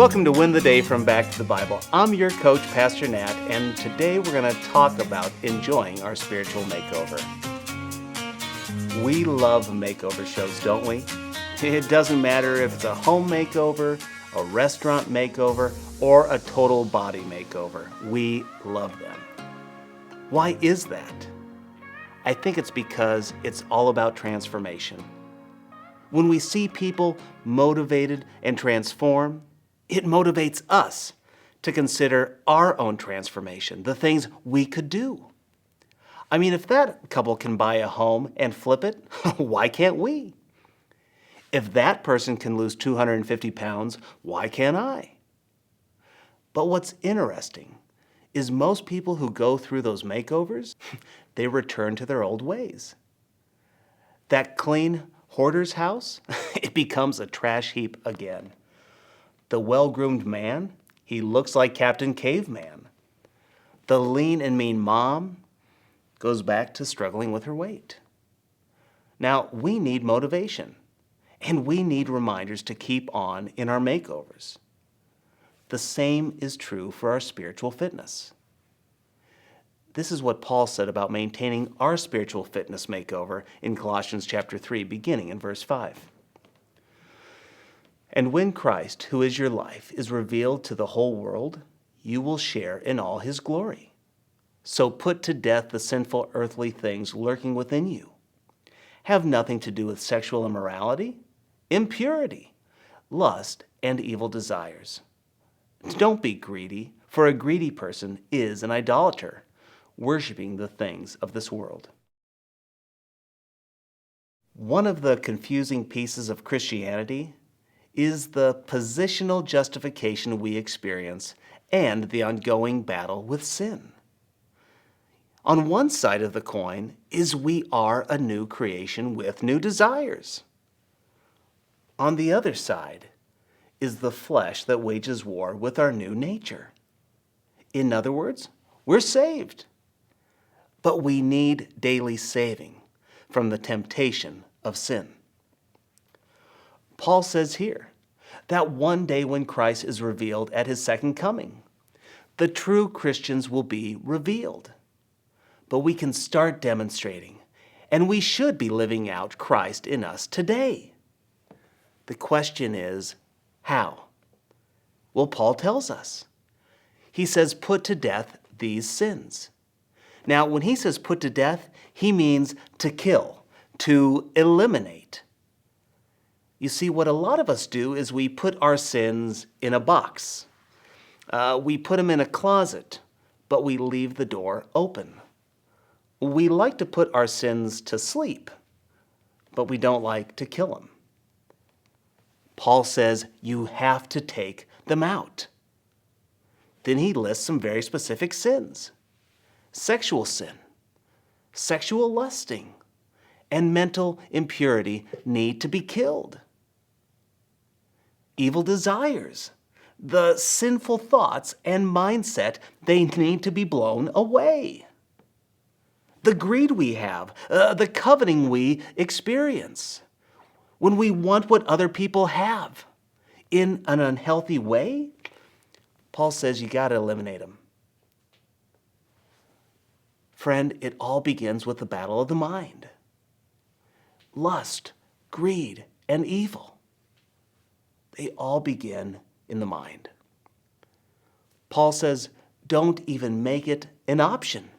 Welcome to Win the Day from Back to the Bible. I'm your coach, Pastor Nat, and today we're going to talk about enjoying our spiritual makeover. We love makeover shows, don't we? It doesn't matter if it's a home makeover, a restaurant makeover, or a total body makeover. We love them. Why is that? I think it's because it's all about transformation. When we see people motivated and transform, it motivates us to consider our own transformation, the things we could do. I mean, if that couple can buy a home and flip it, why can't we? If that person can lose 250 pounds, why can't I? But what's interesting is most people who go through those makeovers, they return to their old ways. That clean hoarder's house, it becomes a trash heap again. The well-groomed man, he looks like Captain Caveman. The lean and mean mom goes back to struggling with her weight. Now, we need motivation, and we need reminders to keep on in our makeovers. The same is true for our spiritual fitness. This is what Paul said about maintaining our spiritual fitness makeover in Colossians chapter 3, beginning in verse 5. And when Christ, who is your life, is revealed to the whole world, you will share in all his glory. So put to death the sinful earthly things lurking within you. Have nothing to do with sexual immorality, impurity, lust, and evil desires. Don't be greedy, for a greedy person is an idolater, worshiping the things of this world. One of the confusing pieces of Christianity is the positional justification we experience and the ongoing battle with sin. On one side of the coin is we are a new creation with new desires. On the other side is the flesh that wages war with our new nature. In other words, we're saved, but we need daily saving from the temptation of sin. Paul says here that one day when Christ is revealed at his second coming, the true Christians will be revealed. But we can start demonstrating, and we should be living out Christ in us today. The question is, how? Well, Paul tells us. He says, put to death these sins. Now, when he says put to death, he means to kill, to eliminate. You see, what a lot of us do is we put our sins in a box. We put them in a closet, but we leave the door open. We like to put our sins to sleep, but we don't like to kill them. Paul says you have to take them out. Then he lists some very specific sins. Sexual sin, sexual lusting, and mental impurity need to be killed. Evil desires, the sinful thoughts and mindset, they need to be blown away. The greed we have, the coveting we experience, when we want what other people have in an unhealthy way, Paul says you got to eliminate them. Friend, it all begins with the battle of the mind. Lust, greed, and evil. They all begin in the mind. Paul says, don't even make it an option.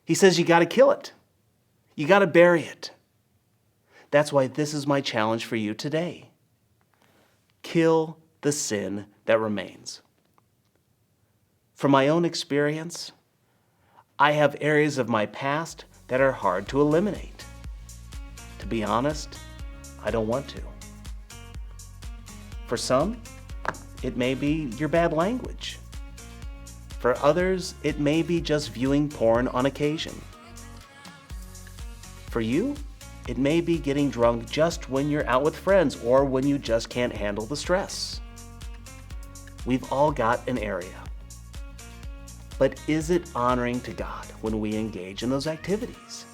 He says you got to kill it. You got to bury it. That's why this is my challenge for you today. Kill the sin that remains. From my own experience, I have areas of my past that are hard to eliminate. To be honest, I don't want to. For some, it may be your bad language. For others, it may be just viewing porn on occasion. For you, it may be getting drunk just when you're out with friends or when you just can't handle the stress. We've all got an area. But is it honoring to God when we engage in those activities?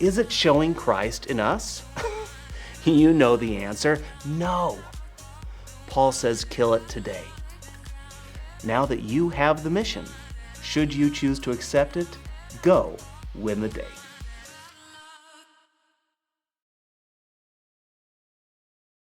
Is it showing Christ in us? You know the answer, no. Paul says, kill it today. Now that you have the mission, should you choose to accept it, go win the day.